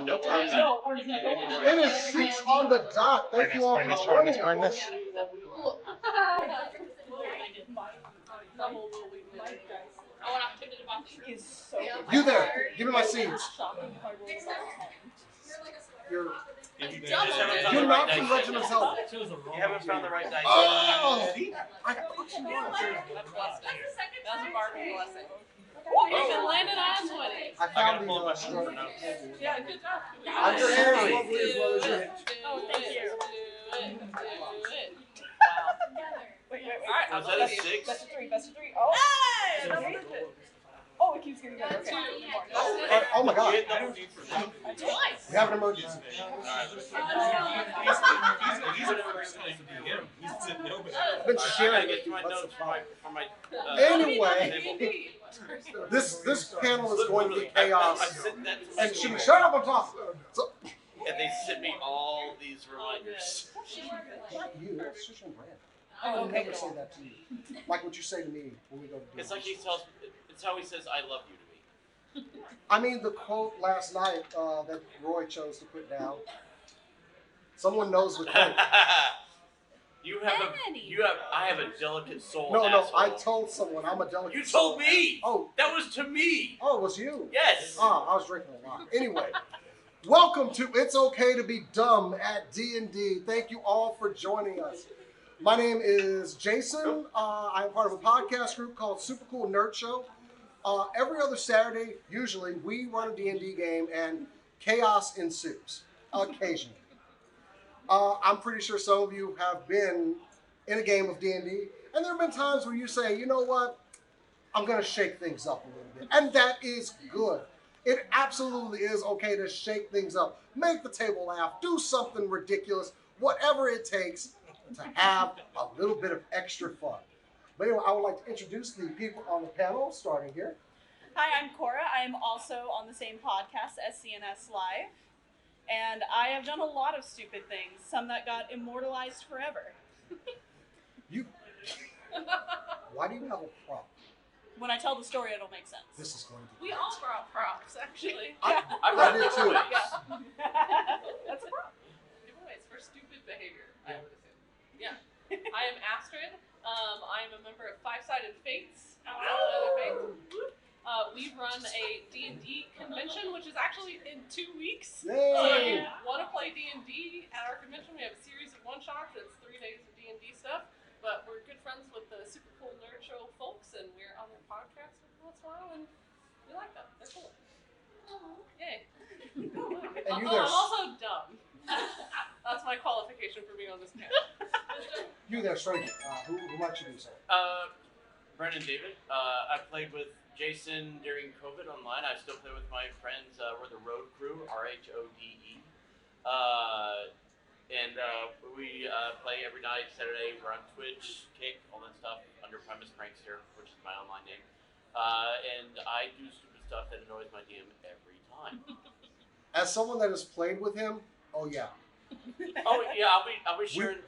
no time. It is 6 on the dot. Thank you all for joining us. You there? Give me my seeds. You're not from Legend of Zelda. You haven't found the right dice. Oh! I thought you were. That's a Barbie blessing. You landed on 20. I found the struggle. Yeah, good job. Your hair is lovely as well as your head. Oh, thank you. Wait. Was that a 6? Best of three. Oh. Hey! Oh, it keeps getting better. Okay. Oh my god. Twice. We have an emergency. I've been sharing it. Anyway, this panel is going to be chaos. And she shut up on top. So, And they sent me all these reminders. not you, that's just your brand. I Oh, would okay. never say that to you. Like what you say to me when we go to dinner. It's like it's how he says I love you to me. I mean, the quote last night that Roy chose to put down. Someone knows the quote. I have a delicate soul. No, asshole. I told someone I'm a delicate. You told me. Oh, That was to me. oh, it was you. Yes. Oh, I was drinking a lot. Anyway, welcome to It's Okay to Be Dumb at D&D. Thank you all for joining us. My name is Jason. I'm part of a podcast group called Super Cool Nerd Show. Every other Saturday, usually, we run a D&D game and chaos ensues, occasionally. I'm pretty sure some of you have been in a game of D&D, and there have been times where you say, you know what, I'm going to shake things up a little bit. And that is good. It absolutely is okay to shake things up. Make the table laugh. Do something ridiculous. Whatever it takes to have a little bit of extra fun. But anyway, I would like to introduce the people on the panel, starting here. Hi, I'm Cora. I am also on the same podcast as CNS Live. And I have done a lot of stupid things, some that got immortalized forever. You. Why do you have a prop? When I tell the story, it'll make sense. This is going to be. We all brought props, actually. I did too. That's a prop. Giveaways for stupid behavior, I would assume. Yeah. I am Astrid. I am a member of Five Sided Fates. We run a D&D convention, which is actually in 2 weeks. So if you Yay! want to play D&D at our convention, we have a series of one-shots. It's 3 days of D&D stuff. But we're good friends with the Super Cool Nerd Show folks, and we're on their podcast every once in a while, and we like them. They're cool. Yay. And you I'm there, also dumb. That's my qualification for being on this panel. stranger. Who might you be, sir? Brendan David. I played with Jason during COVID online. I still play with my friends. We're the Road Crew, RHODE. And we play every night, Saturday. We're on Twitch, Kick, all that stuff, under Premise Prankster, which is my online name. And I do stupid stuff that annoys my DM every time. As someone that has played with him, oh yeah. Oh yeah, I'll be sharing.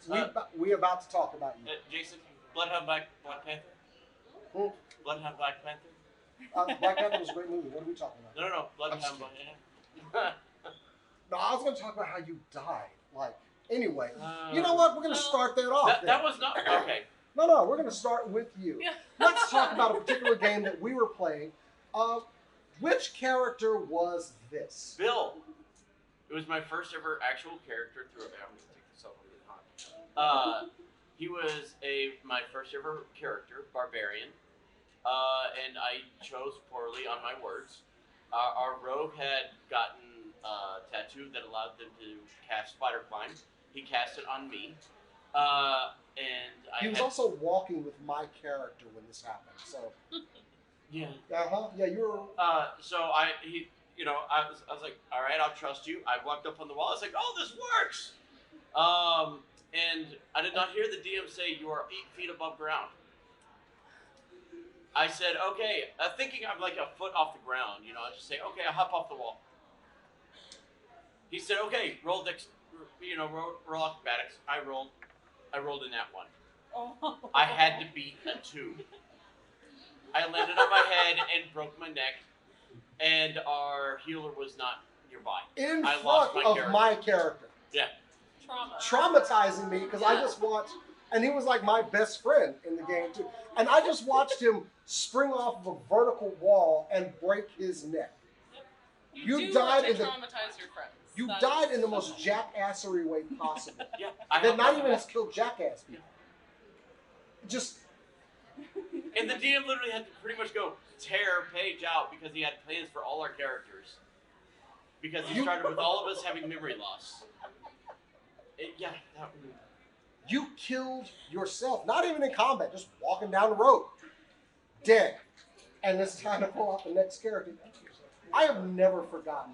We about to talk about you. Jason, Bloodhound Black Panther. Who? Bloodhound Black Panther. Black Panther was a great movie. What are we talking about? No, Bloodhound Black Panther. No, I was going to talk about how you died. Like, anyway, you know what? We're going to start that off. That was not okay. No, we're going to start with you. Yeah. Let's talk about a particular game that we were playing. Which character was this? Bill. It was my first ever actual character through. I'm going to take this off and get hot. He was my first ever character, Barbarian. And I chose poorly on my words. Our rogue had gotten a tattoo that allowed them to cast Spider Climb. He cast it on me. He was also walking with my character when this happened. So. Yeah. Yeah, you were. So I was like, all right, I'll trust you. I walked up on the wall. I was like, oh, this works. And I did not hear the DM say you are 8 feet above ground. I said, okay, thinking I'm like a foot off the ground, I just say, okay, I'll hop off the wall. He said, okay, roll acrobatics. I rolled in that one. Oh. I had to beat a 2. I landed on my head and broke my neck, and our healer was not nearby. in I front lost my of character. my character, Yeah. Trauma. traumatizing me because I just watched, and he was like my best friend in the game too, and I just watched him spring off of a vertical wall and break his neck. You do died want to in the- traumatize your friends. You That died is in the most something. jackassery way possible. Yeah. That not even has killed jackass people. Just And the DM literally had to pretty much go tear Paige out because he had plans for all our characters. Because he started with all of us having memory loss. you killed yourself, not even in combat, just walking down the road, dead, and it's time to pull out the next character. I have never forgotten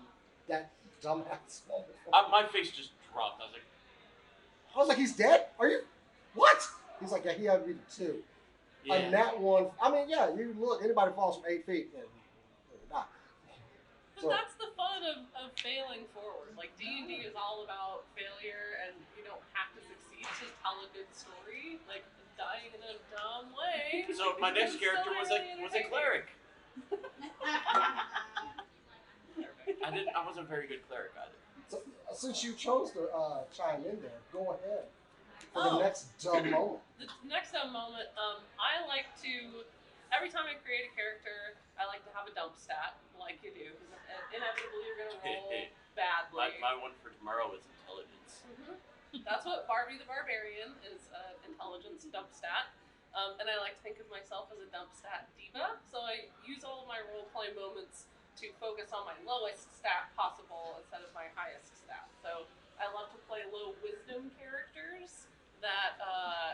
that dumbass moment. My face just dropped. I was like, he's dead? Are you? What? He's like, yeah, he had to be two. Yeah. And that one, I mean, yeah, you look, anybody falls from 8 feet, yeah, they die. But So- that's the fun of failing forward. Like D&D is all about failure, and you don't have to succeed to tell a good story. Like dying in a dumb way. So my next is character still was really a entertaining. cleric. I wasn't a very good cleric either. So, since you chose to chime in there, go ahead for Oh. the next dumb moment. The next dumb moment, I like to, every time I create a character, I like to have a dump stat, like you do. Because inevitably you're going to roll badly. My one for tomorrow is intelligence. That's what Barbie the Barbarian is, intelligence dump stat. And I like to think of myself as a dump stat diva, so I use all of my roleplay moments to focus on my lowest stat possible instead of my highest stat. So I love to play low wisdom characters that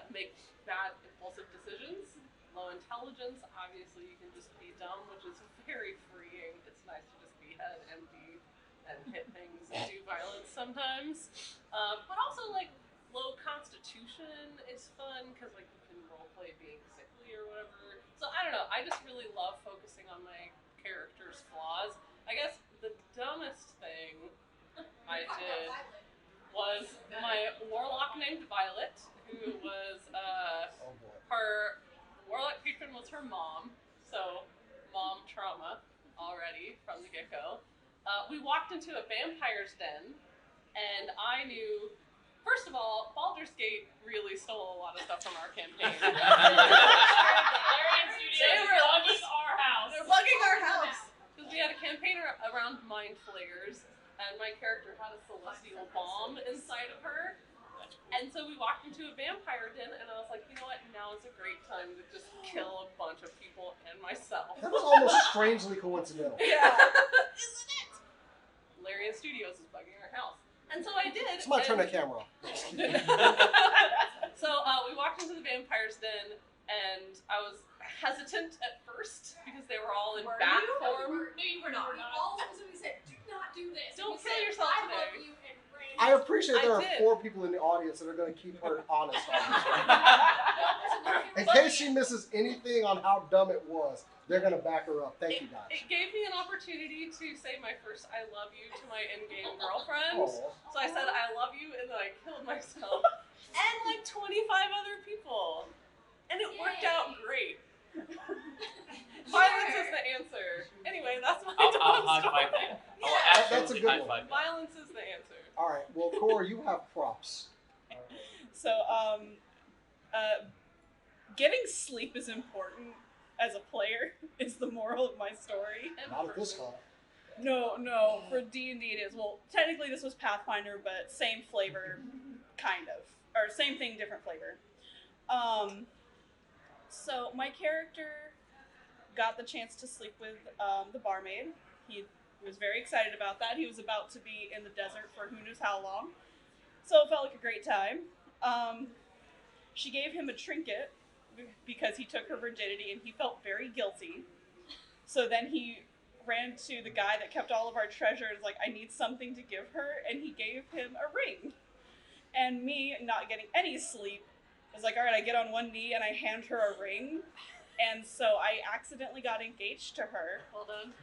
make bad impulsive decisions. Low intelligence, obviously you can just be dumb, which is very freeing. It's nice to just behead empty and hit things and do violence sometimes. But also like low constitution is fun because like you can roleplay being sickly or whatever. So I don't know. I just really love focusing on my character's flaws. I guess the dumbest thing I did was my warlock named Violet, who was Oh boy. her warlock patron was her mom, so mom trauma already from the get-go. We walked into a vampire's den, and I knew, first of all, Baldur's Gate really stole a lot of stuff from our campaign. Larian Studios They were bugging our house. They're bugging our house! Because we had a campaign around mind flayers, and my character had a celestial bomb inside of her. And so we walked into a vampire den, and I was like, you know what, now is a great time to just kill a bunch of people and myself. That was almost strangely coincidental. Yeah. Isn't it? Larian Studios is bugging our house. And so I did. Somebody turn and- that camera off. So we walked into the vampire's den, and I was hesitant at first because they were all in bat form. No, you were not. We all specifically said, do not do this. Don't You kill said, yourself I today." love you and ran. I appreciate there I are did. 4 people in the audience that are going to keep her honest on this. In But- case she misses anything on how dumb it was, they're going to back her up. Thank you, guys. It gave me an opportunity to say my first "I love you" to my in-game girlfriend. Aw. So I said "I love you" and then I killed myself and like 25 other people, and it worked Yay. out great. Violence is the answer. Anyway, that's my I'll dumb high story. five that. I will That's a absolutely good high one. five that. Violence is the answer. All right. Well, Cora, you have props. So, getting sleep is important as a player. Is the moral of my story. And Not at this person. time. No, for D&D it is. Well, technically this was Pathfinder, but same flavor, kind of. Or same thing, different flavor. So my character got the chance to sleep with the barmaid. He was very excited about that. He was about to be in the desert for who knows how long. So it felt like a great time. She gave him a trinket because he took her virginity and he felt very guilty. So then he ran to the guy that kept all of our treasures, like, I need something to give her, and he gave him a ring. And me, not getting any sleep, was like, all right, I get on one knee and I hand her a ring. And so I accidentally got engaged to her. Well done.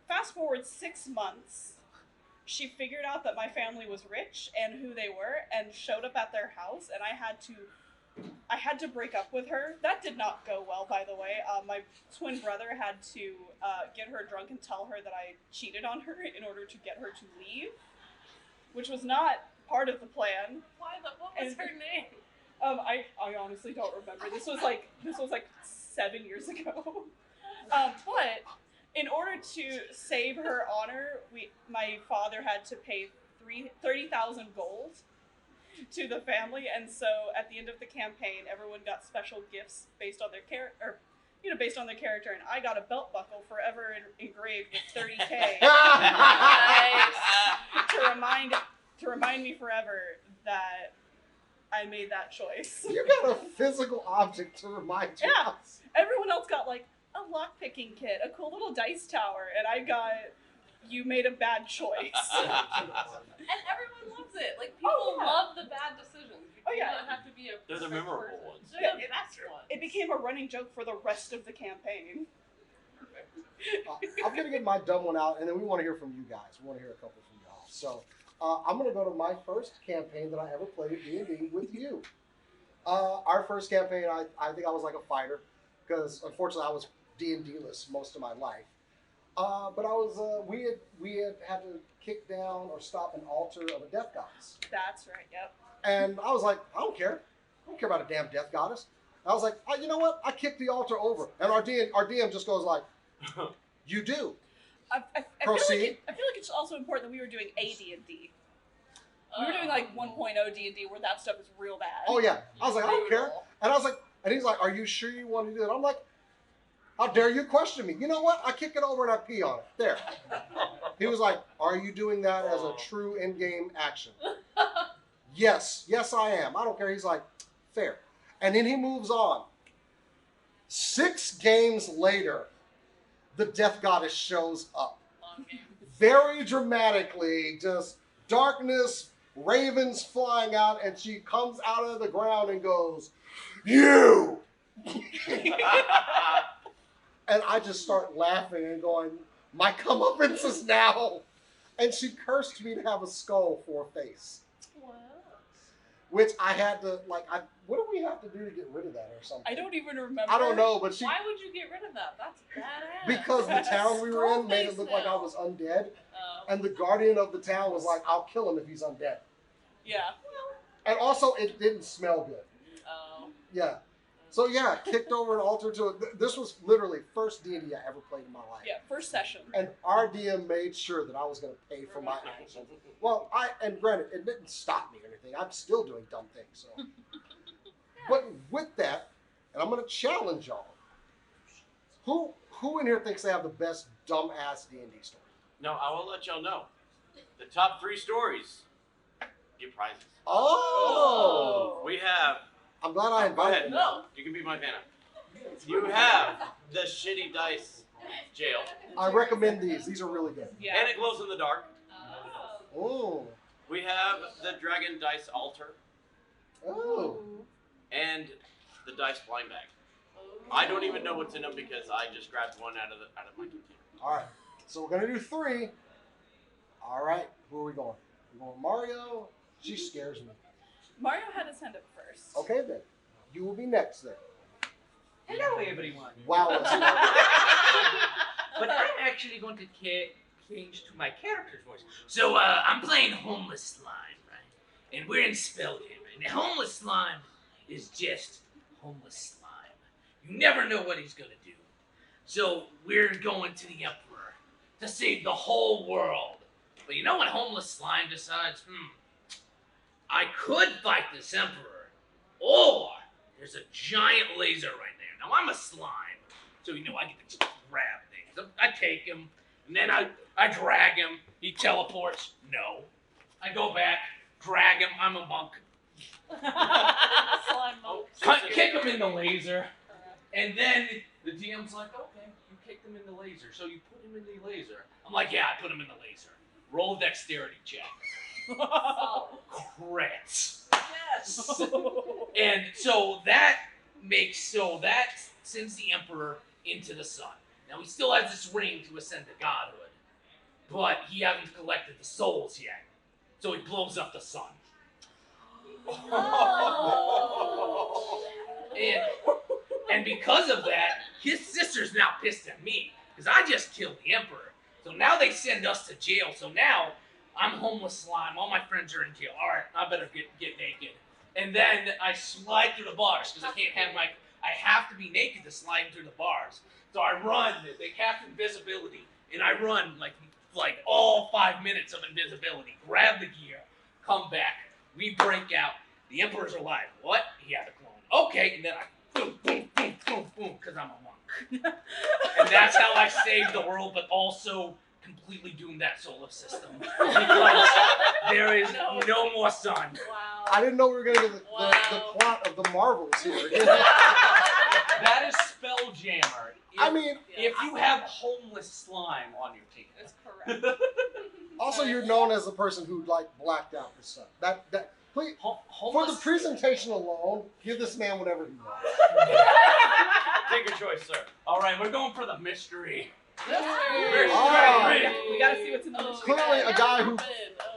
Fast forward 6 months, she figured out that my family was rich and who they were and showed up at their house, and I had to I had to break up with her. That did not go well, by the way. My twin brother had to get her drunk and tell her that I cheated on her in order to get her to leave, which was not part of the plan. What was her name? I honestly don't remember. This was like 7 years ago. But in order to save her honor, my father had to pay 30,000 gold to the family, and so at the end of the campaign, everyone got special gifts based on their character, based on their character, and I got a belt buckle forever engraved with 30K to remind me forever that I made that choice. You got a physical object to remind you. Yeah. Everyone else got like a lockpicking kit, a cool little dice tower, and I got you made a bad choice. And everyone loves it. Like, people love the bad decisions. You don't have to be a They're the memorable ones. They're the best ones. It became a running joke for the rest of the campaign. I'm gonna get my dumb one out, and then we want to hear from you guys. We want to hear a couple from y'all. So I'm gonna go to my first campaign that I ever played at D&D with you. Our first campaign, I think I was like a fighter, because unfortunately I was D&D-less most of my life. But I was we had to kick down or stop an altar of a death goddess. That's right. Yep. And I was like, I don't care about a damn death goddess. I was like, oh, you know what? I kicked the altar over, and our DM just goes like, you do. I Proceed. I feel like it's also important that we were doing a D&D. We were doing like 1.0 D&D where that stuff is real bad. Oh yeah. I was like, I don't care. And I was like, and he's like, are you sure you want to do that? I'm like, how dare you question me? You know what? I kick it over and I pee on it. There. He was like, are you doing that as a true in-game action? Yes. Yes, I am. I don't care. He's like, fair. And then he moves on. 6 games later, the death goddess shows up. Very dramatically, just darkness, ravens flying out, and she comes out of the ground and goes, you! And I just start laughing and going, my comeuppance is now. And she cursed me to have a skull for a face. Wow. Which I had to, what do we have to do to get rid of that or something? I don't even remember. I don't know, but she... Why would you get rid of that? That's badass. Because the town we were in made it look like I was undead. And the guardian of the town was like, I'll kill him if he's undead. Yeah. And also, it didn't smell good. Oh. Yeah. So yeah, kicked over an altar to it. This was literally first D&D I ever played in my life. Yeah, first session. And our DM made sure that I was going to pay for my actions. Well, and granted, it didn't stop me or anything. I'm still doing dumb things. So. But with that, and I'm going to challenge y'all. Who in here thinks they have the best dumb-ass D&D story? No, I will let y'all know. The top 3 stories get prizes. Oh! We have... I'm glad I Go invited ahead. you. No, you can be my Vanna. You have the Shitty Dice Jail. I recommend these. These are really good. Yeah. And it glows in the dark. Oh. We have the Dragon Dice Altar. Oh. And the Dice Blind Bag. I don't even know what's in them because I just grabbed one out of my computer. All right. So we're going to do 3. All right. Who are we going? We're going Mario. She scares me. Mario had his hand up first. Okay, then. You will be next, then. Hello, everyone. Wow. But I'm actually going to change to my character's voice. So, I'm playing Homeless Slime, right? And we're in Spelljammer. And Homeless Slime is just Homeless Slime. You never know what he's gonna do. So, we're going to the Emperor to save the whole world. But you know what Homeless Slime decides? I could fight this Emperor, or there's a giant laser right there. Now, I'm a slime, so I get to just grab things. I take him, and then I drag him. He teleports. No. I go back, drag him. I'm a monk. Slime monk. Kick him in the laser, and then the DM's like, okay, you kicked him in the laser, so you put him in the laser. I'm like, yeah, I put him in the laser. Roll a dexterity check. Crits. Yes. And so that sends the Emperor into the sun. Now he still has this ring to ascend to godhood, but he hasn't collected the souls yet. So he blows up the sun. Oh. And because of that, his sister's now pissed at me because I just killed the Emperor. So now they send us to jail. So now I'm homeless slime. All my friends are in jail. All right, I better get naked. And then I slide through the bars because I have to be naked to slide through the bars. So I run. They cast invisibility, and I run like all 5 minutes of invisibility. Grab the gear, come back. We break out. The Emperor's alive. What? He had a clone. Okay, and then I boom, boom, boom, boom, boom, because I'm a monk. And that's how I saved the world, but also completely doomed that solar system. Because there is no more sun. Wow. I didn't know we were going to get the Wow. plot of the Marvels here. That is Spelljammer. I mean, If you have homeless slime on your team. That's correct. also you're known as a person who like blacked out for stuff. That please, for the Homeless. presentation alone, give this man whatever he wants. Take your choice, sir. All right, we're going for the mystery. Oh. We gotta see what's in the mystery Clearly bag. a guy who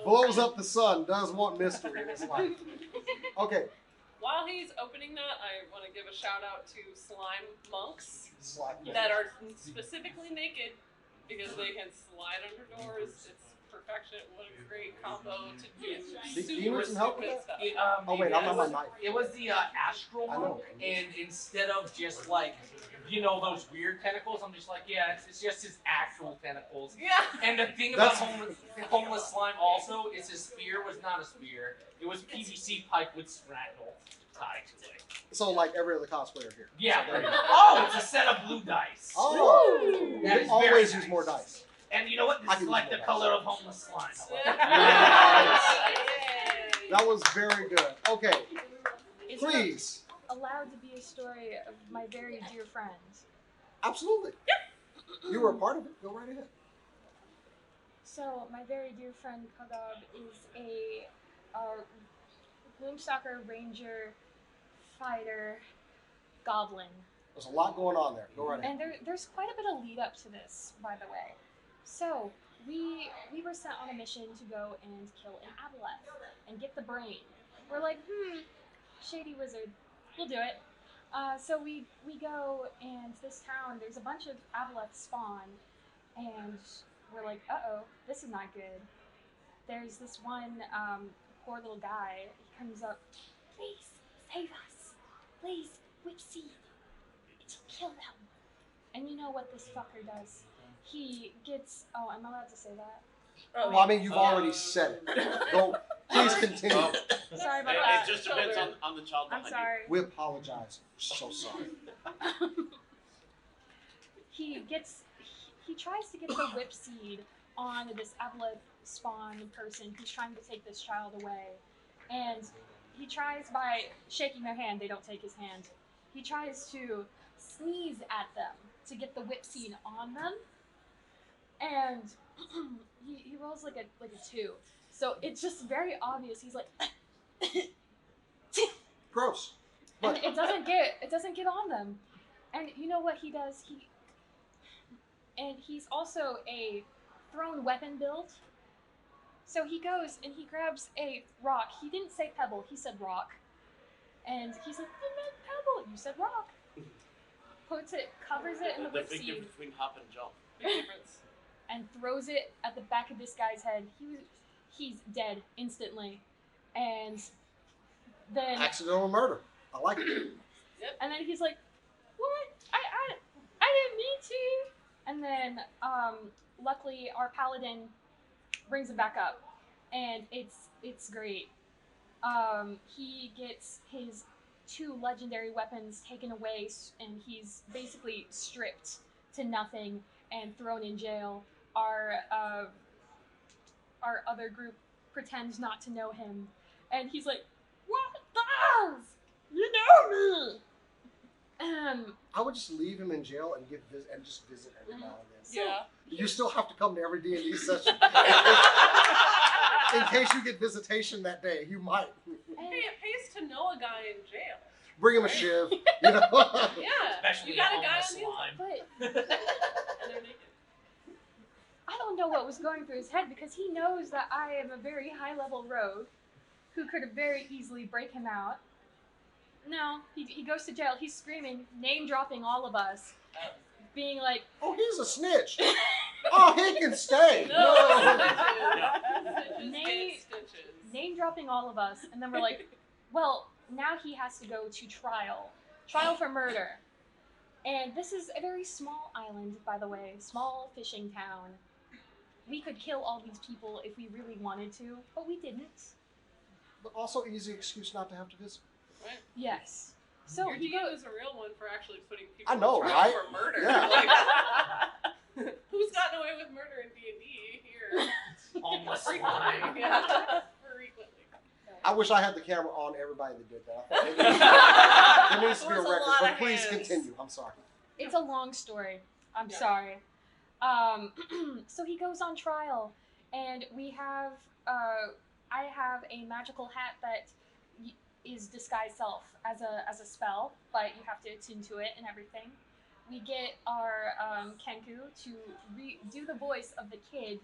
Oh, blows up the sun does want mystery in his life. Okay. While he's opening that, I want to give a shout out to slime monks Slide. that are specifically naked because they can slide under doors. It's perfection. What a great combo to do Do super you need some help with stupid that? stuff. Oh wait, I'm on my mic. It was the astral I know. monk, and instead of just like, those weird tentacles, I'm just like, yeah, it's just his actual tentacles. Yeah. And the thing about That's- homeless slime also is his spear was not a spear. It was PVC pipe with strangle tied to it. So like every other cosplayer here. Yeah. So there you go. Oh, it's a set of blue dice. Oh, That you is always very use nice. more dice. And you know what? I This can is use like more the dice. color of homeless slime. Yay. That was very good. Okay, Is please. it allowed to be a story of my very dear friends? Absolutely. You were a part of it. Go right ahead. So, my very dear friend Kagab is a Gloomstalker Ranger fighter goblin. There's a lot going on there. Go right ahead. And there's quite a bit of lead up to this, by the way. So, we were sent on a mission to go and kill an Aboleth and get the brain. We're like, shady wizard, we'll do it. So we go, and this town, there's a bunch of Aboleth spawn, and we're like, uh-oh, this is not good. There's this one poor little guy, he comes up, please, save us. Please, whip seed. It'll kill them. And you know what this fucker does? He gets, oh, am I allowed to say that? Well, I mean, you've already said it. Go. Please continue. Oh, Sorry it, about that. it just depends on the child I'm behind sorry. We apologize. So sorry. He tries to get the whip seed on this Aboleth spawn person who's trying to take this child away. And he tries by shaking their hand, they don't take his hand. He tries to sneeze at them to get the whip seed on them. And he rolls like a 2. So it's just very obvious. He's like Gross. and But it doesn't get on them. And you know what he does? He's also a thrown weapon build. So he goes and he grabs a rock. He didn't say pebble, he said rock. And he's like, I meant pebble. You said rock. Puts it, covers it in the the whip big seed, difference between hop and jump. Big difference. and throws it at the back of this guy's head. He's dead instantly. And then accidental murder. I like it. And then he's like, "What? I didn't mean to." And then, luckily, our paladin brings him back up, and it's great. He gets his 2 legendary weapons taken away, and he's basically stripped to nothing and thrown in jail. Our other group pretends not to know him, and he's like, "What does? You know me." I would just leave him in jail and just visit every now and then. Yeah. You still have to come to every D&D session. In case you get visitation that day, you might. Hey, it pays to know a guy in jail. Bring him a shiv. You know? Yeah. Especially you got a a guy homeless on the inside. slime. But And they're naked. I don't know what was going through his head because he knows that I am a very high level rogue who could have very easily break him out. No, he goes to jail. He's screaming, name dropping all of us, being like, Oh, he's a snitch. Oh, he can stay. No. No. name dropping all of us, and then we're like, well, now he has to go to trial for murder. And this is a very small island, by the way, small fishing town. We could kill all these people if we really wanted to, but we didn't. But also easy excuse not to have to visit. Right? Yes. So Your he DM goes. is a real one for actually putting people I know, on trial right? for murder. Yeah. Like, who's gotten away with murder in D&D here? Homeless Frequently. slime. Yeah. Frequently. I wish I had the camera on everybody that did that. I thought there needs to be a There was a record, lot but of please hands. continue. I'm sorry. It's a long story. I'm Yeah. sorry. So he goes on trial, and we have. I have a magical hat that is disguise self as a spell, but you have to attune to it and everything. We get our Kenku to do the voice of the kid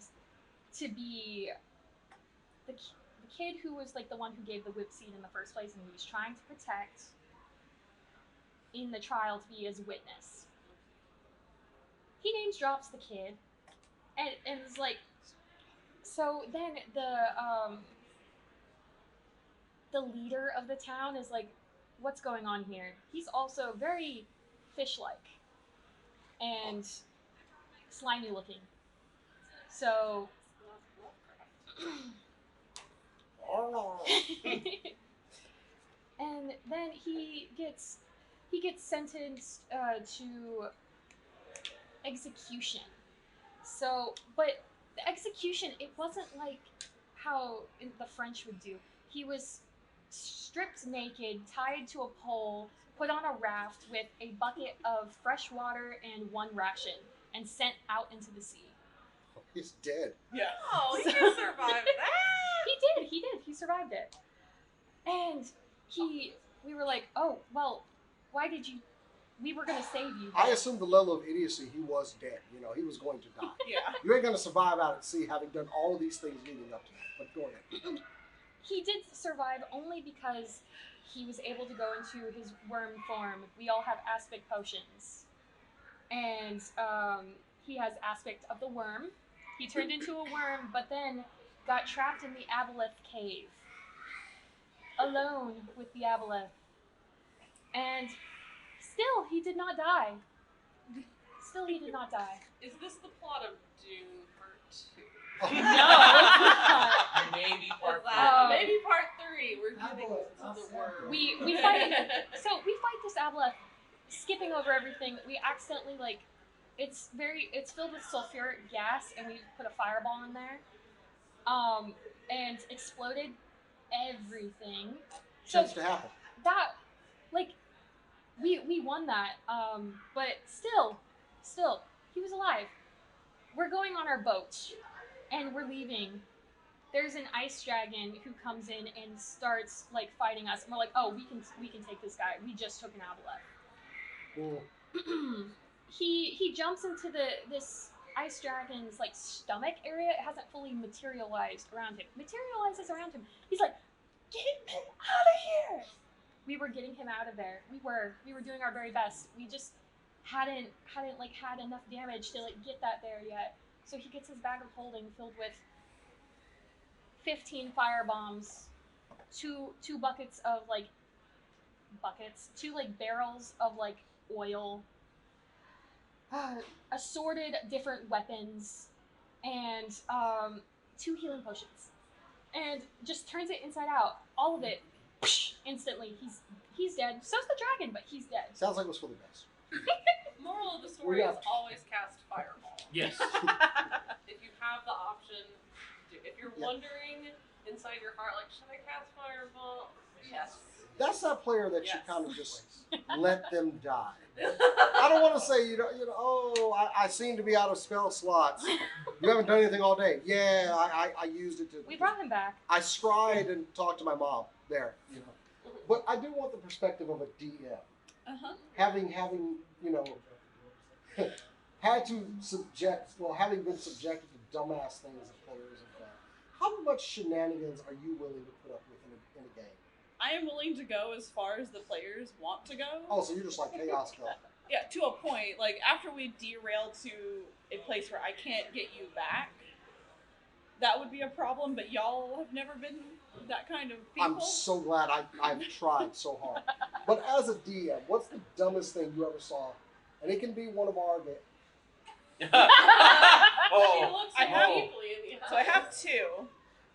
to be the kid who was like the one who gave the whip seed in the first place, and he was trying to protect in the trial to be his witness. He names drops the kid, and is like, so then the leader of the town is like, what's going on here? He's also very fish-like and slimy looking. So and then he gets sentenced to execution. So, but the execution, it wasn't like how the French would do. He was stripped naked, tied to a pole, put on a raft with a bucket of fresh water and one ration, and sent out into the sea. He's dead. Yeah. Oh, he So- can survive that. He did, he survived it. And we were like, oh, well, why did you, we were gonna save you. I assumed the level of idiocy, he was dead. You know, he was going to die. Yeah. You ain't going to survive out at sea having done all of these things leading up to that. But go ahead. He did survive only because he was able to go into his worm form. We all have aspect potions. And he has aspect of the worm. He turned into a worm, but then got trapped in the Aboleth cave. Alone with the Aboleth. And still, he did not die. Still, he did not die. Is this the plot of Dune Part 2? Maybe Is part that Oh. maybe Part 3? We're getting to the word. We fight this Aboleth, skipping over everything. We accidentally it's filled with sulfuric gas, and we put a fireball in there, and exploded everything. So Tends to happen. that, we won that, but still, he was alive. We're going on our boat, and we're leaving. There's an ice dragon who comes in and starts fighting us, and we're like, oh, we can take this guy. We just took an Aboleth. Mm. He jumps into this ice dragon's stomach area. It hasn't fully materialized around him. Materializes around him. He's like, get him out of here! We were getting him out of there. We were doing our very best. We just hadn't had enough damage to get that there yet. So he gets his bag of holding filled with 15 fire bombs, two buckets of two barrels of oil, assorted different weapons, and 2 healing potions, and just turns it inside out. All of it, instantly. He's dead. So's the dragon, but he's dead. Sounds like it was for the best. Moral of the story Yeah. is always cast fireball. Yes. If you have the option, if you're Yeah. wondering inside your heart, should I cast fireball? Yes. That's that player that you Yes. kind of just let them die. I don't want to say, I seem to be out of spell slots. You haven't done anything all day. Yeah, I used it to. We brought him back. I scried and talked to my mom there, But I do want the perspective of a DM. Uh-huh. Having had to having been subjected to dumbass things that players have done. How much shenanigans are you willing to put up with in a game? I am willing to go as far as the players want to go. Oh, so you're just like chaos girl. Yeah, to a point. Like, after we derail to a place where I can't get you back, that would be a problem, but y'all have never been that kind of people. I'm so glad I've tried so hard. But as a DM, what's the dumbest thing you ever saw? And it can be one of our games. She looks I have- deeply in the So I have two.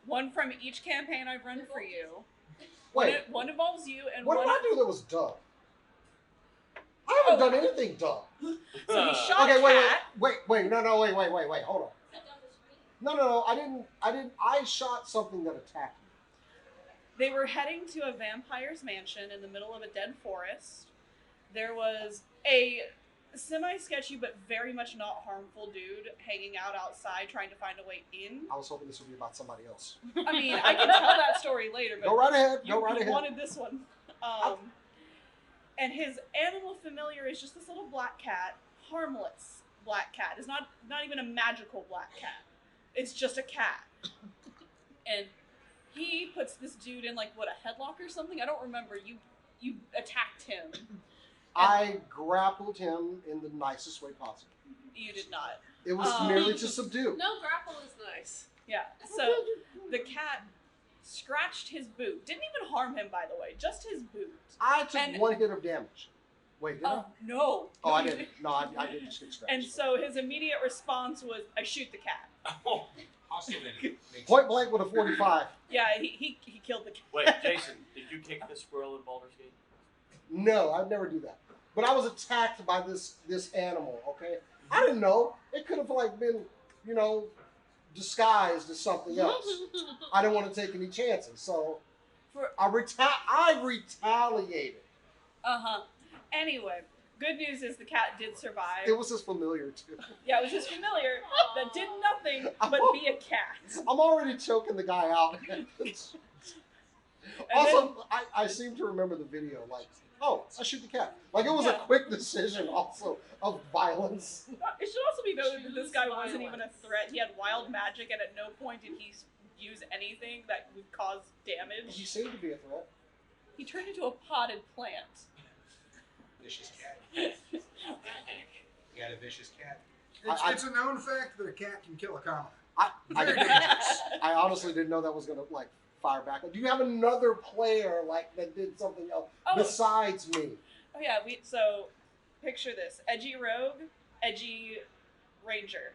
One from each campaign I've run for you. Wait, One involves you, and what one... did I do that was dumb? I haven't done anything dumb. So he shot Okay, a wait, cat. wait, hold on. No, I didn't, I shot something that attacked me. They were heading to a vampire's mansion in the middle of a dead forest. There was a semi-sketchy but very much not harmful dude hanging out outside trying to find a way in. I was hoping this would be about somebody else. I mean, I can tell that story later, but Go right ahead, you, go right you ahead. wanted this one. And his animal familiar is just this little black cat, harmless black cat. It's not even a magical black cat. It's just a cat. And he puts this dude in, like, what, a headlock or something? I don't remember. You attacked him. I grappled him in the nicest way possible. You did not. It was merely to subdue. No, grapple is nice. Yeah. So the cat scratched his boot. Didn't even harm him, by the way. Just his boot. I took And- one hit of damage. Wait, did I? Oh, no. Oh, I didn't. No, I didn't just get scratched. And so his immediate response was, I shoot the cat. Hostility. Point blank with a 45. Yeah, he killed the cat. Wait, Jason, did you kick the squirrel in Baldur's Gate? No, I'd never do that. But I was attacked by this animal, okay? I didn't know. It could have, like, been, you know, disguised as something else. I didn't want to take any chances, so I retaliated. Uh-huh. Anyway, good news is the cat did survive. It was just familiar, too. Yeah, it was just familiar that did nothing but be a cat. I'm already choking the guy out. And Also, I seem to remember the video, like, oh, I shoot the cat. Like, it was a Yeah. quick decision also of violence. It should also be noted that this guy wasn't even a threat. He had wild magic, and at no point did he use anything that would cause He damage. seemed to be a threat. He turned into a potted plant. Vicious cat. You got a vicious cat. It's a known fact that a cat can kill a commoner. I Very dangerous. honestly didn't know that was going to, like, fire back. Do you have another player, like, that did something else Oh. besides me? Oh yeah, so picture this. Edgy rogue, edgy ranger.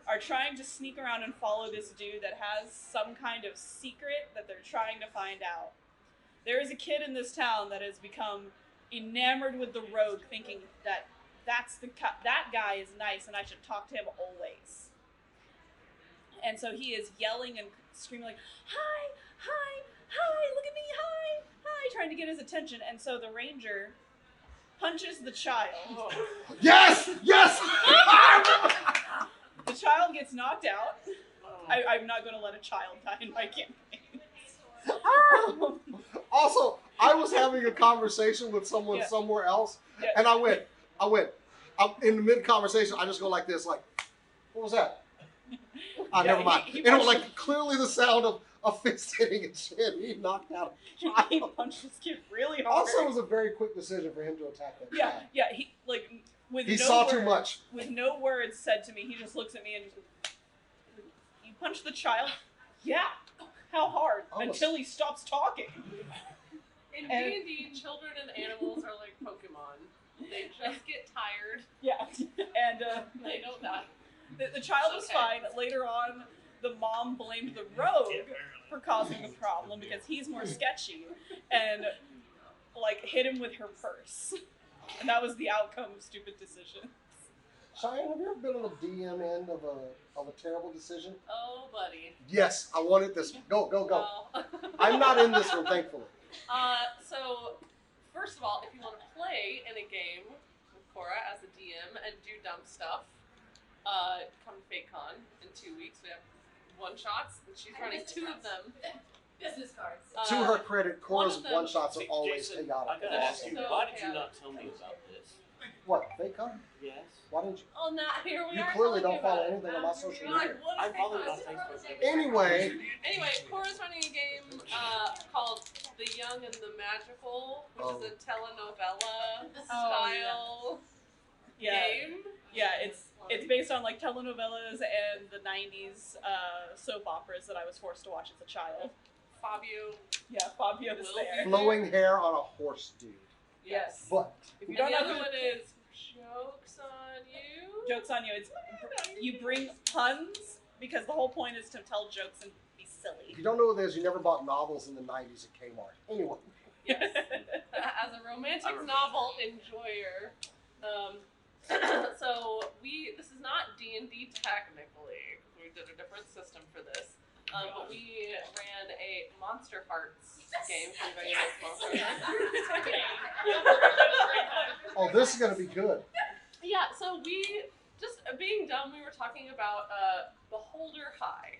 Are trying to sneak around and follow this dude that has some kind of secret that they're trying to find out. There is a kid in this town that has become enamored with the rogue, thinking that that guy is nice and I should talk to him always. And so he is yelling and screaming like, hi, look at me, hi, trying to get his attention. And so the ranger punches the child. Yes! Yes! The child gets knocked out. I'm not going to let a child die in my campaign. Also, I was having a conversation with someone Yeah. somewhere else, Yeah. and I went, in the mid-conversation, I just go like this, like, what was that? Yeah, Never mind. he And it was punched like clearly the sound of a fist hitting a chin. He knocked out a child. He punched this kid really hard. Also, it was a very quick decision for him to attack that child. Yeah, he, like, with He no saw words, too much. With no words said to me, he just looks at me and just, you punched the child? Yeah. How hard? Almost. Until he stops talking. In And- D&D, children and animals are like Pokemon. They just get tired. Yeah. And They know that. the child was Okay. fine. Later on, the mom blamed the rogue for causing the problem because he's more sketchy and, like, hit him with her purse. And that was the outcome of stupid decisions. Cheyenne, have you ever been on the DM end of a terrible decision? Oh, buddy. Yes, I wanted this one. Go. Well, I'm not in this one, thankfully. So, first of all, if you want to play in a game with Cora as a DM and do dumb stuff, come to FakeCon in 2 weeks. We have one-shots, and she's running 2 of them. Business cards. To her credit, Cora's one of them- one shots are See, always Jason, chaotic. I gotta ask you, So why did you chaotic. not tell me about this? What? Fake cum? Yes. Why didn't you? Oh, not here we You are. clearly talking don't follow about it. anything on my social You're media. like, what is I fake follow it cum? on Facebook. Anyway, Anyway, Cora's running a game called The Young and the Magical, which is a telenovela style game. Yeah, it's based on like telenovelas and the '90s soap operas that I was forced to watch as a child. Fabio. Yeah, Fabio is there. flowing hair on a horse dude. Yes. But If you And don't the know other who one is Jokes on You. jokes on you, it's you bring puns because the whole point is to tell jokes and be silly. if you don't know what it is, you never bought novels in the 90s at Kmart. Anyway. Yes. As a romantic novel enjoyer. So this is not D&D technically, because we did a different system for this. But we ran a Monster Hearts game. If anybody knows Monster Hearts. Oh, this is going to be good. Yeah, so we, just being dumb, we were talking about Beholder High.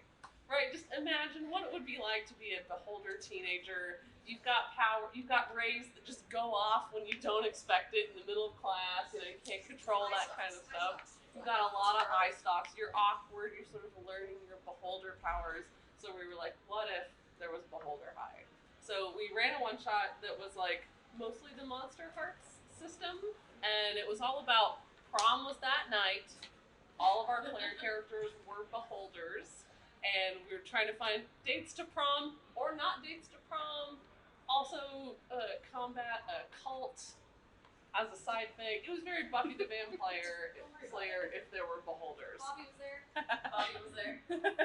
Right? Just imagine what it would be like to be a Beholder teenager. You've got power, you've got rays that just go off when you don't expect it in the middle of class. You know, you can't control that kind of stuff. You've got a lot of eye stalks. You're awkward. You're sort of learning your Beholder powers. So we were like, what if there was Beholder High? So we ran a one-shot that was like mostly the Monster Hearts system. And it was all about prom was that night. All of our player characters were Beholders. And we were trying to find dates to prom or not dates to prom. Also, combat a cult as a side thing. It was very Buffy the Vampire Slayer if there were Beholders. Bobby was there. Bobby was there.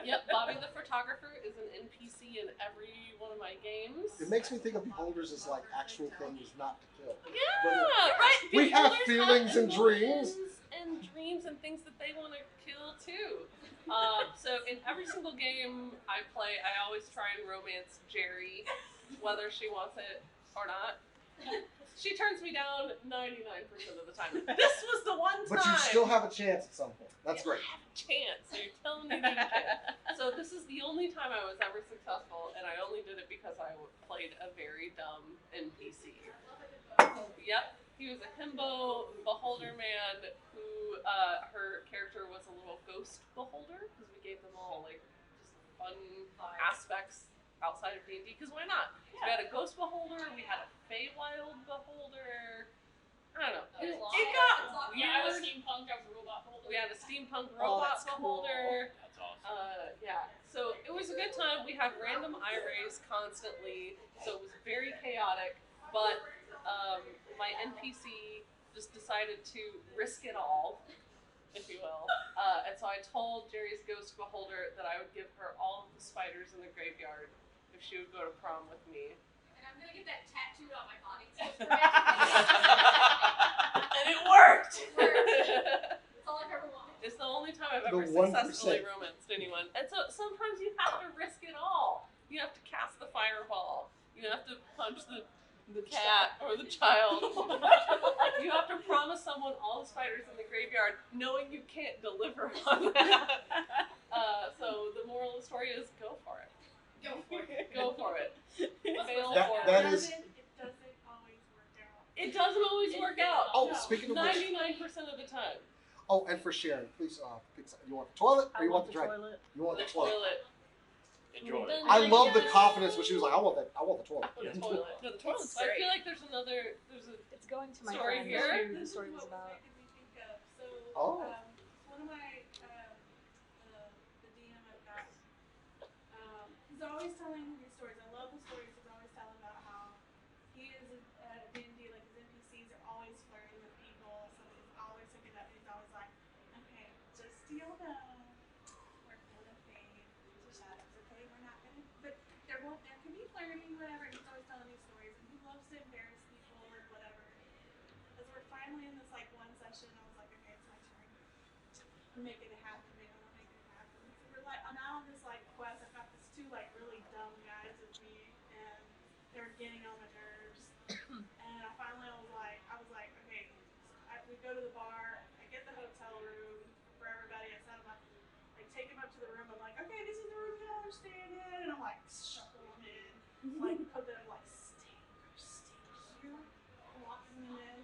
Yep, Bobby the photographer is an NPC in every one of my games. It makes me think of beholders as like actual things not to kill. Yeah, right. We have Beholders feelings and dreams. and dreams and things that they want to kill too. So in every single game I play, I always try and romance Jerry, whether she wants it or not. She turns me down 99% of the time. This was the one time. But you still have a chance at some point. That's great. I have a chance. So you're telling me that you can. So this is the only time I was ever successful, and I only did it because I played a very dumb NPC. Yep. He was a himbo beholder man who her character was a little ghost beholder because we gave them all like just fun aspects outside of D&D because why not? So we had a ghost beholder, we had a Feywild beholder. I don't know. It got weird. Yeah, I was steampunk. I was a robot holder. We had a steampunk Oh, robot that's cool. beholder. That's awesome. Yeah. So it was a good time. We had random eye rays constantly, so it was very chaotic. But my NPC just decided to risk it all, if you will. And so I told Jerry's ghost beholder that I would give her all of the spiders in the graveyard if she would go to prom with me. And I'm gonna get that tattooed on my body. So And it worked! That's all I've ever wanted. It's the only time I've ever The 1%. successfully romanced anyone. And so sometimes you have to risk it all. You have to cast the fireball. You have to punch the cat or the child. You have to promise someone all the spiders in the graveyard knowing you can't deliver on that. So the moral of the story is go for it. Go for it. Go for it. Fail That- forward. that is- It doesn't always work out. It doesn't always work out. Oh, speaking of which, 99% of the time. oh, and for Sharon, please, you want the toilet or you want the drink? toilet. You want The the toilet. toilet. Enjoy. I love the confidence when she was like, I want the toilet. The toilet. No, the toilet's I feel like there's a It's going to my Story friend here? who the story was about. So, Oh. one of my, the DM I've got, he's always telling these stories. I love the stories he's always telling about how he is at D&D, like his NPCs are always flirting with people, so he's always hooking up. He's always like, okay, just so you'll know, we're gonna fade to shadows, okay? We're not gonna, but there can be flirting, whatever. He's always telling these stories, and he loves to embarrass people and whatever. As we're finally in this like one session, I was like, okay, it's my turn. I'm making it happen, man. I'm making it happen. So we're like, I'm now on this like quest. I've got these two like really dumb guys with me, and they're getting on my nerves. And I finally I was like, okay. We go to the bar. I get the hotel room for everybody. I set them up. I take them up to the room. I'm like, okay, this is the room y'all are staying in. And I'm like, shuffle them in. Like put them like stay here. Walking them in.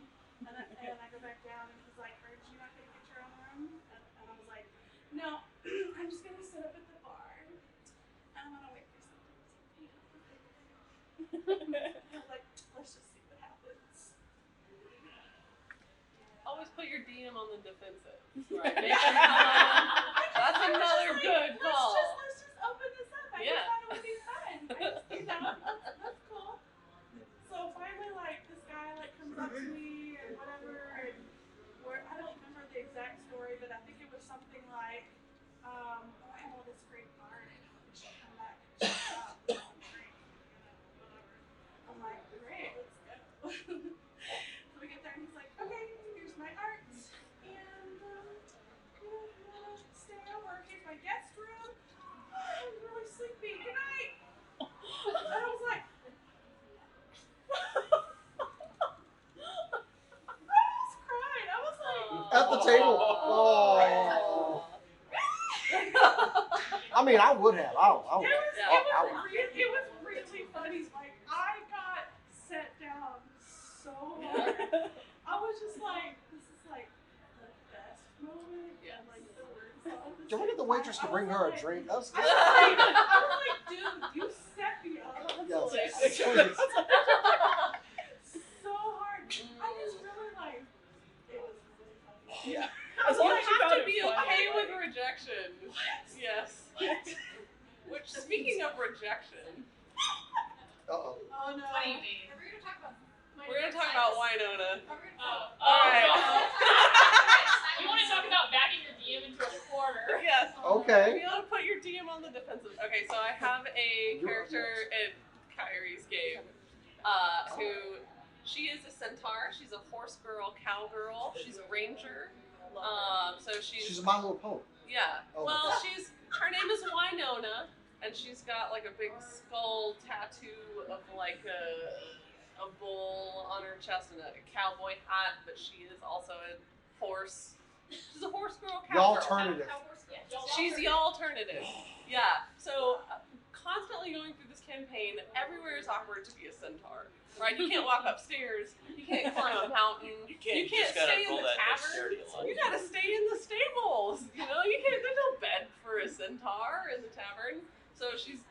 And I go back down, and he's like, "Aren't you not gonna get your own room?" And I was like, "No, I'm just gonna sit up at the bar. I'm gonna wait for something to happen." I was like, "Let's just see what happens." Always put your DM on the defensive. Right. Make sure that's another good call. Let's just open this up. I just thought it would be fun. That's cool. So finally, like, this guy like comes up to me or whatever, and I don't remember the exact story, but I think it was something like, I know this great bar, and we should come back and check it out. Drink, whatever. I'm like, great, let's go. So we get there, and he's like, okay, here's my art, and stay over. Here's my guest room. I'm really sleepy. Good night. And I was like, I was crying. I was like, At the table. Oh. I mean, I would have. it was really funny. Like, I got set down so hard. I was just like, this is like the best moment. Yes. And like the worst moment. Can we get the waitress to bring her a drink? That's I was like, dude, you set me up. yes. Please. So hard. I just really like, it was really funny. Yeah. As long you as you have got to it be funny. okay with rejection. Yes. Which, speaking of rejection, Uh-oh. Oh no. What do you mean? We're gonna talk about. we're going to talk about Winona. Alright. Alright. You want to talk about backing your DM into a corner? Yes. Okay. You want to put your DM on the defensive. Okay, so I have a character in Kyrie's game who, she is a centaur. She's a horse girl, cowgirl. She's a ranger. So She's a My Little Pony. yeah. Oh. Well, her name is Winona, and she's got like a big skull tattoo of like a bull on her chest and a cowboy hat, but she is also a horse. She's a horse girl The cowgirl. alternative. She's the alternative. Yeah. So constantly going through this campaign, everywhere is awkward to be a centaur. Right? You can't walk upstairs. You can't climb a mountain. You can't can't just gotta stay in roll the that tavern. dexterity a lot. You gotta stay in the stables. You know, you can't. There's no bed for a centaur in the tavern. So she's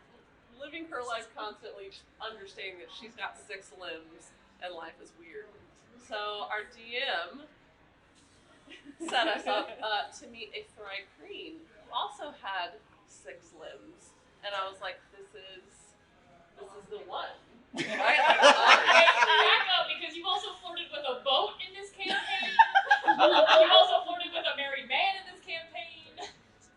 living her life constantly, understanding that she's got 6 limbs and life is weird. So our DM set us up to meet a Thrycreen who also had 6 limbs, and I was like, this is the one. Right? Okay, back up, because you've also flirted with a boat in this campaign. You've also flirted with a married man in this campaign.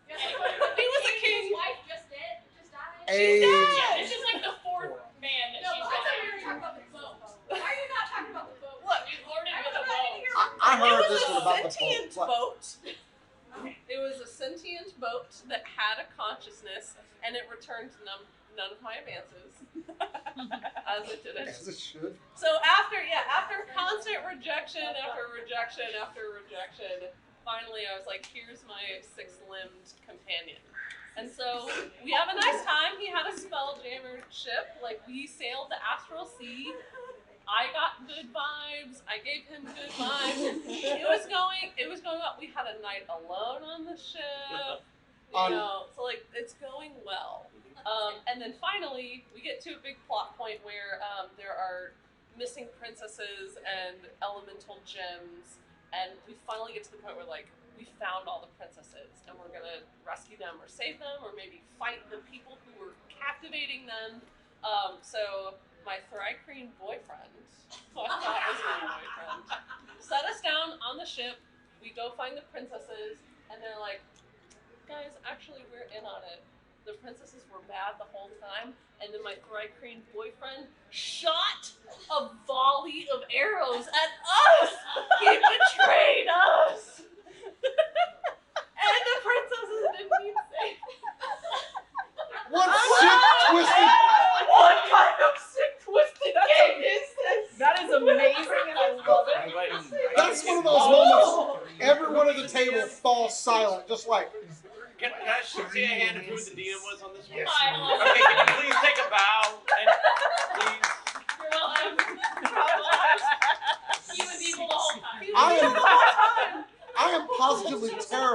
Anyway, He was a king. His wife just died. Hey. Yeah, this is like the 4th man that No, she's but I thought gone you were talking about the boat. Why are you not talking about the boat? Look, You flirted with a boat. I it heard was this a one about the sentient boat. boat. It was a sentient boat that had a consciousness, and it returned none of my advances, as it didn't. As it should. So after constant rejection after rejection after rejection, finally I was like, here's my 6-limbed companion. And so we have a nice time. He had a Spelljammer ship. Like, we sailed the Astral Sea. I got good vibes. I gave him good vibes. It was going well. We had a night alone on the ship. You know, so like it's going well. And then finally, we get to a big plot point where there are missing princesses and elemental gems, and we finally get to the point where like we found all the princesses, and we're gonna rescue them or save them, or maybe fight the people who were captivating them. So my Thrycreen boyfriend, who I thought was my boyfriend, set us down on the ship. We go find the princesses, and they're like, guys, actually, we're in on it. The princesses were bad the whole time, and then my Thrycreen boyfriend shot a volley of arrows at us! He betrayed us! And the princesses didn't need saving. What sick, twisted... What kind of sick, twisted game is this? That is amazing, and I love it. That's one of those moments, everyone at the table falls silent, just like... Can I see a hand of who the DM was on this one? Yes. Okay, can you please take a bow? And please. You're welcome. He was evil the whole time. I am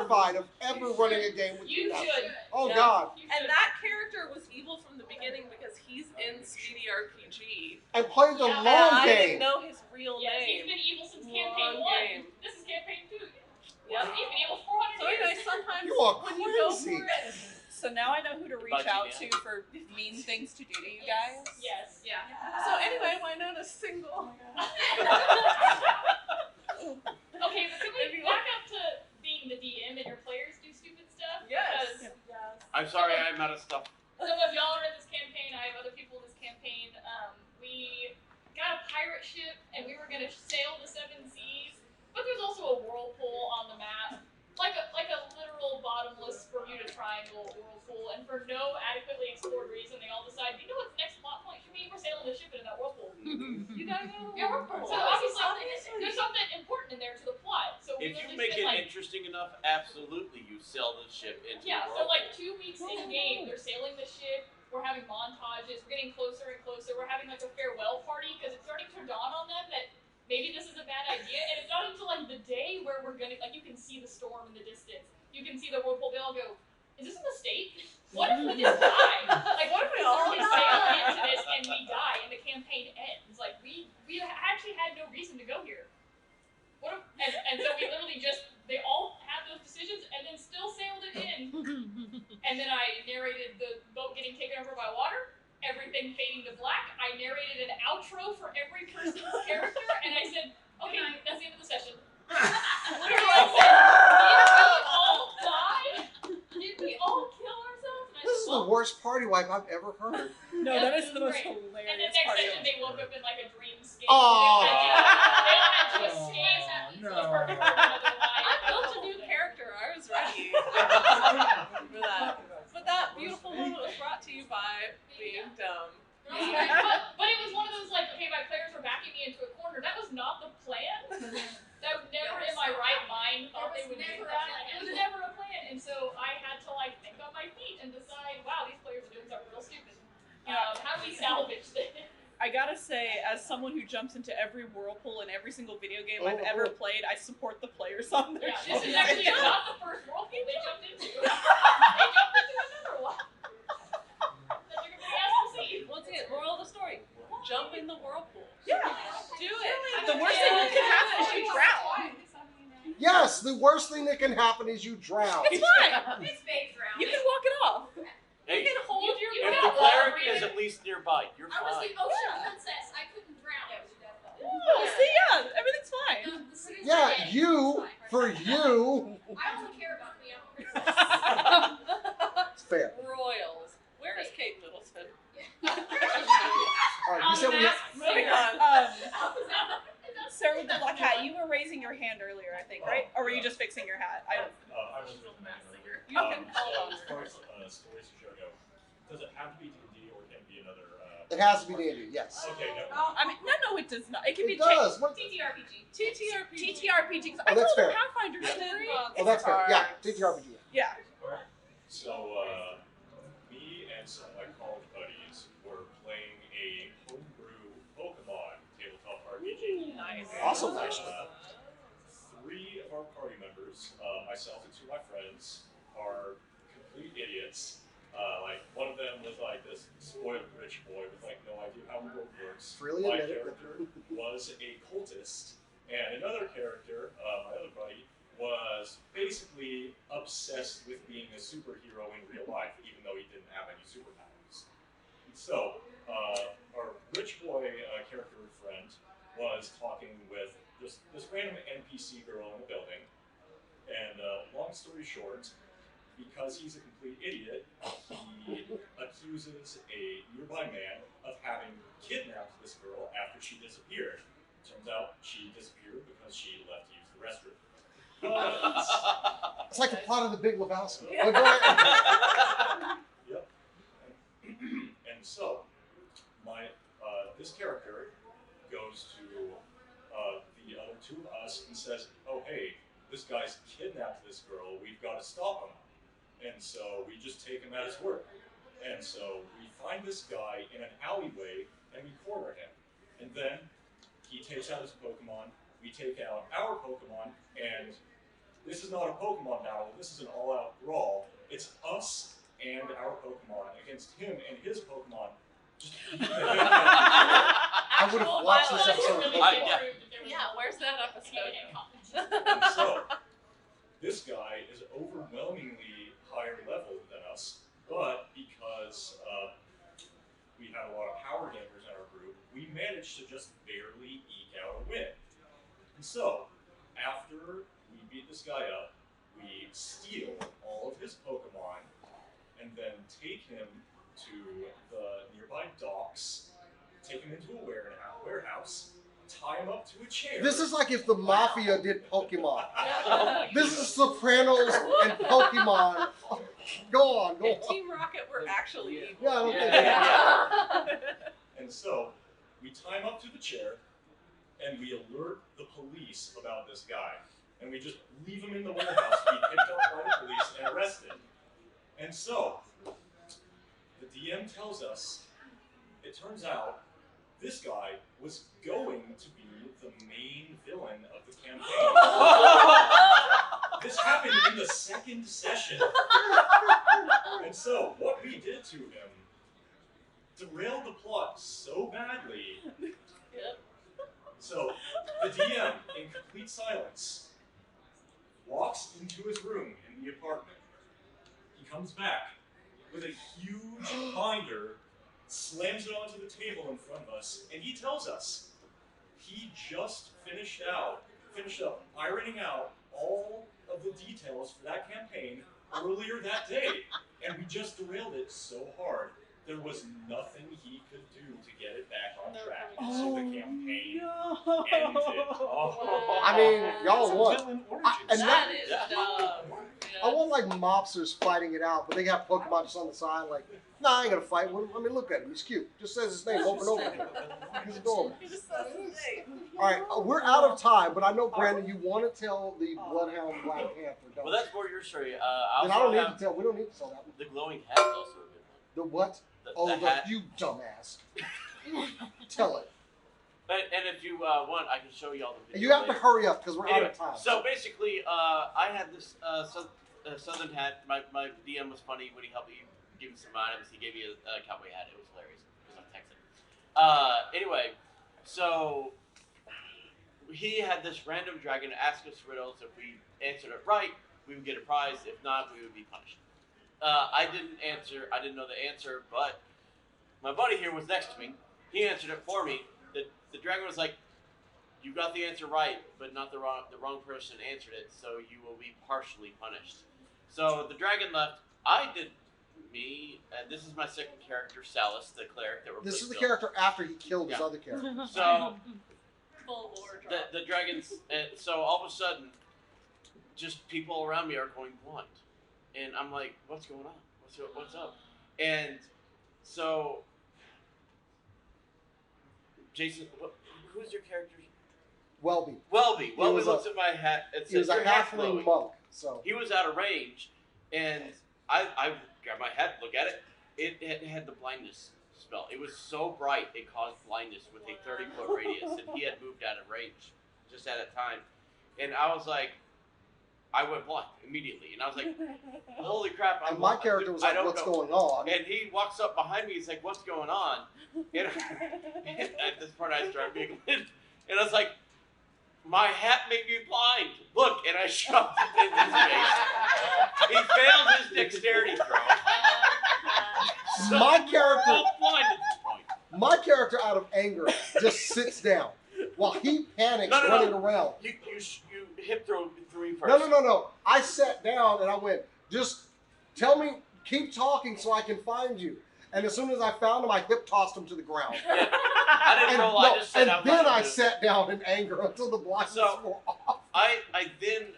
terrified of ever running a game with you You now. should. Oh Yeah. God! And that character was evil from the beginning because he's in Speedy RPG. And play the Yeah. And long I game. didn't know his real Yes, he's name. been evil since Long campaign 1. game. This is campaign 2. Yep. He's been evil 400 So anyway, years. sometimes You are when you go crazy. for it, So now I know who to reach Budgie out man. to for mean things to do to you guys. Yes. yeah. So anyway, Winona's single. Okay, but can we back up to being the DM and your players do stupid stuff? Yes. Because I'm sorry, I'm out of stuff. some of y'all are in this campaign. I have other people in this campaign. We got a pirate ship and we were gonna sail the 7 seas, but there's also a whirlpool on the map, like a literal bottomless Bermuda Triangle whirlpool. And for no adequately explored reason, they all decide, you know what the next plot point should be? We're sailing the ship into that whirlpool. You gotta go to the Yeah, whirlpool. so obviously there's something important in there to the plot. So we If you literally make spend, it like, interesting enough, absolutely, you sell the ship into yeah, the so world. like 2 weeks in game, they're sailing the ship. We're having montages. We're getting closer and closer. We're having like a farewell party because it's starting to dawn on them that maybe this is a bad idea. And it's not until like the day where we're gonna, like, you can see the storm in the distance. You can see the whirlpool. They all go, "Is this a mistake? What if we just die? Like, what if we literally sail into this and we die and the campaign ends? Like, we actually had no reason to go here. What if?" And so we literally just, they all had those decisions and then still sailed it in. And then I narrated the boat getting taken over by water, everything fading to black. I narrated an outro for every person's character, and I said, "Okay, that's the end of the session." We were all said, "Did we all die? Did we all kill ourselves?" And I This said, is the worst party wipe I've ever heard. No, Yeah, that it is was the most great. And the hilarious next part. session, they woke up in like a dreamscape. Aw. They all had to escape. no. So for another life. I built a new character. I was ready for that. But that beautiful moment was brought to you by being dumb. But it was one of those, like, okay, my players were backing me into a corner. That was not the plan. That never in my right mind thought they would do that. It was never a plan. And so I had to, like, think on my feet and decide, wow, these players are doing something real stupid. How do we salvage this? I gotta say, as someone who jumps into every whirlpool in every single video game I've Oh, ever oh. played, I support the players on their Yeah, ship. this is actually not the first whirlpool they jumped into. They jumped into another one. That everybody has to see. Once again, moral of the story: jump in the whirlpool. Yeah. Do it. The worst thing that can happen is you drown. Yes, the worst thing that can happen is you drown. It's fine. It's fake You drowning. can walk it off. Hey, You can hold your if breath the cleric while is breathing. at least nearby, you're I was fine. the ocean princess. I couldn't drown. Oh, see, yeah, everything's fine. Yeah, you, for you. I only care about me. I'm a princess. It's fair. Royals. Where is Kate Middleton? All right, you said we had, Moving on. Sarah with the black hat, you were raising your hand earlier, I think, right? Or were you just fixing your hat? I don't. I was with the man earlier. You can So call as far as stories to show go, does it have to be D&D or can it be another? it has to be D&D, yes. Okay, no. I mean, no, it does not. It can be It does. What? TTRPG. TTRPG. 'Cause Oh, I that's told her fair. Pathfinder's free. Oh, that's fair. Yeah, TTRPG. Yeah. So me and some of my college buddies were playing a homebrew Pokemon tabletop RPG. Nice. Awesome. Three of our party members, myself and two of my friends, are complete idiots. Like one of them was like this spoiled rich boy with like no idea how the world works. Freely My admit it. character was a cultist, and another character, my other buddy, was basically obsessed with being a superhero in real life, even though he didn't have any superpowers. So, our rich boy character friend was talking with this random NPC girl in the building, and long story short, because he's a complete idiot, he accuses a nearby man of having kidnapped this girl after she disappeared. Turns out she disappeared because she left to use the restroom. But It's like the plot of The Big Lebowski. Yeah. Oh, go ahead. Yep. And so, my this character goes to the other two of us and says, "Oh, hey, this guy's kidnapped this girl. We've got to stop him." And so we just take him at his word. And so we find this guy in an alleyway and we corner him. And then he takes out his Pokemon. We take out our Pokemon, and this is not a Pokemon battle. This is an all-out brawl. It's us and our Pokemon against him and his Pokemon. Just I would have watched this episode of Pokemon. Yeah, where's that episode? And so, this guy is overwhelmingly higher level than us, but because we had a lot of power gamers in our group, we managed to just barely eke out a win. And so, after we beat this guy up, we steal all of his Pokemon and then take him to the nearby docks, take him into a warehouse, tie him up to a chair. This is like if the Mafia did Pokemon. This is Sopranos and Pokemon. Go on. If Team Rocket were actually evil. Yeah, I don't think And so, we tie him up to the chair, and we alert the police about this guy. And we just leave him in the warehouse to be picked up by the police and arrested. And so, the DM tells us, it turns out, this guy was going to be the main villain of the campaign. This happened in the second session. And so, what we did to him derailed the plot so badly. So, the DM, in complete silence, walks into his room in the apartment. He comes back with a huge binder, slams it onto the table in front of us, and he tells us he just finished up ironing out all of the details for that campaign earlier that day. And we just derailed it so hard, there was nothing he could do to get it back on track. And so the campaign ended. I mean, y'all won. Villain And That is dumb. I want like mobsters fighting it out, but they got Pokemon just on the side, like, nah, I ain't gonna fight with him. I mean, look at him, he's cute. Just says his name over and over again. He's adorable. Alright, we're out of time, but I know, Brandon, you want to tell the Bloodhound Black Panther, don't Well, you? that's more your story. Then I don't need to tell, we don't need to tell that one. The glowing hat is also a good one. The what? The hat. You dumbass. Tell it. And if you want, I can show you all the videos. You have to later. hurry up, because we're out Anyway, of time. So basically, I had this Southern hat. My DM was funny when he helped me give me some items. He gave me a cowboy hat. It was hilarious because I'm Texan. Anyway, so he had this random dragon ask us riddles. If we answered it right, we would get a prize. If not, we would be punished. I didn't know the answer, but my buddy here was next to me. He answered it for me. The dragon was like, "You got the answer right, but not the wrong person answered it, so you will be partially punished." So the dragon left. I did me, and this is my second character, Salus, the cleric that This is the replaced character after he killed his Yeah. other character. Bill. So Full lore drop. the dragons. So all of a sudden, just people around me are going blind, and I'm like, "What's going on? What's up?" And so, Jason, who's your character? Welby. Welby. Welby was looks at my hat and He was says, a "Your hat's halfling glowing." monk, so. He was out of range, and I grabbed my hat, look at it. It had the blindness spell. It was so bright it caused blindness with a 30-foot radius, and he had moved out of range just at that time. And I was like, I went blind immediately, and I was like, holy crap! And my character was like, what's going on? And he walks up behind me. He's like, "What's going on?" And at this point, I started giggling, and I was like, "My hat made me blind. Look!" And I shoved it in his face. He failed his dexterity throw. So My we're character- all blind at this point. My character, out of anger, just sits down while he panics No. running around. You hip threw me first. No. I sat down and I went, just tell me, keep talking so I can find you. And as soon as I found him, I hip tossed him to the ground. Yeah. I didn't roll. I just said and I was then gonna I do it. sat down in anger until the blindness So- wore off. I then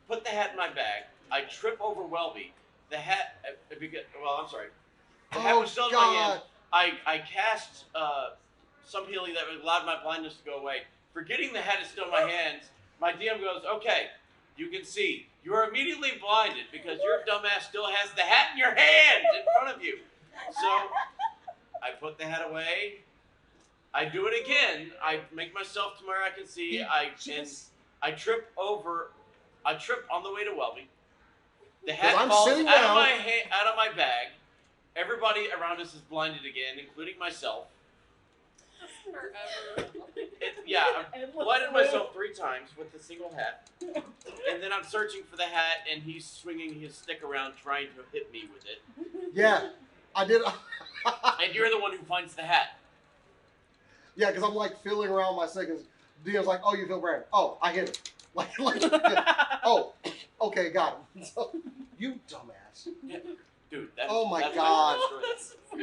put the hat in my bag. I trip over Welby. The hat, I'm sorry. The hat was still in my hand. I cast some healing that allowed my blindness to go away. Forgetting the hat is still in my hands, my DM goes, "Okay, you can see. You are immediately blinded because your dumbass still has the hat in your hand in front of you." So I put the hat away. I do it again. I make myself to where I can see. I trip over I trip on the way to Welby. The 'Cause hat I'm falls sitting out of down. my out of my bag. Everybody around us is blinded again, including myself. Forever. I've blinded myself 3 times with a single hat. And then I'm searching for the hat, and he's swinging his stick around trying to hit me with it. Yeah, I did. And you're the one who finds the hat. Yeah, because I'm like feeling around my seconds. Dion's like, "Oh, you feel brand? Oh, I hit it. Like, oh, okay, got him." So, you dumbass. Yeah. Dude, that's, Oh my that's God.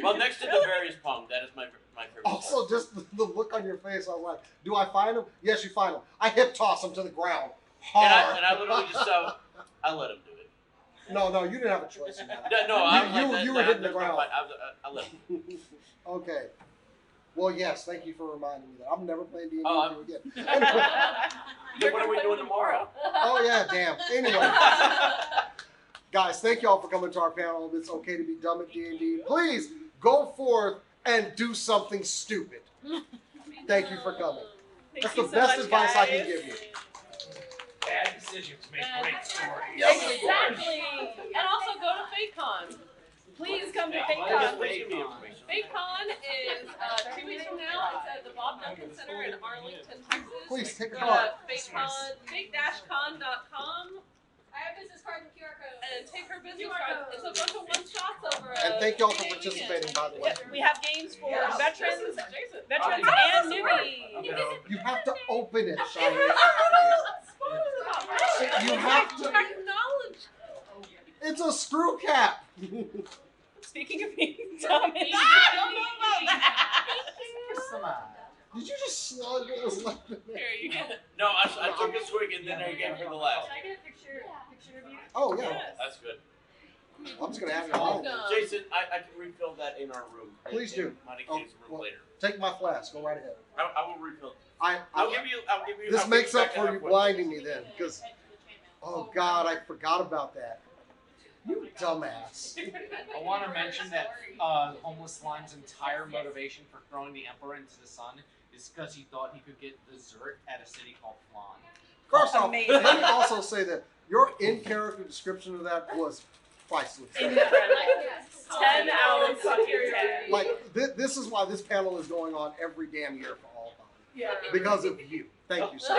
Well, next to the various pong, that is my favorite. Also, just the look on your face, I was like, "Do I find him? Yes, you find him." I hip toss him to the ground hard. And I literally just I let him do it. No, you didn't have a choice in that. You were hitting the ground. I let him. Okay. Well, yes, thank you for reminding me that. I'm never playing D&D again. Then what are we doing tomorrow? Oh, yeah, damn. Anyway. Guys, thank y'all for coming to our panel. It's okay to be dumb at D&D. Please go forth and do something stupid. Thank you for coming. That's the best advice I can give you. Bad decisions make great stories. Exactly. And also go to FakeCon. Please come to FakeCon. FakeCon. FakeCon is 2 weeks from now. It's at the Bob Duncan Center in Arlington, Texas. Please take a Go card. to fake-con.com I have business card and QR code. and take her business card. It's a bunch of one-shots over And thank y'all for 3-day participating, weekend. by the way. We have games for veterans Jason. and newbies. You have to open it, Shiny. You have to. Acknowledge. It's a screw cap. Speaking of being dumb, I don't know about that. Did you just slug what was left in there? Here you go. No, I took a swig and then I gave her the last. Can I get a picture of you? Oh, yeah. That's good. I'm just going to have it all. Jason, I can refill that in our room. Please do. Monty Oh, K's room well, later. Take my flask. Go right ahead. I will refill. I'll give you. This I'll makes give up you for back you halfway. blinding me then. Because, oh, God, I forgot about that. You dumbass. I want to mention that Homeless Slime's entire motivation for throwing the Emperor into the sun is because he thought he could get dessert at a city called Flan. First off, Amazing. let me also say that your in-character description of that was priceless. 10 out of fucking 10. Like, this is why this panel is going on every damn year for all time. Yeah. Because of you. Thank you, sir.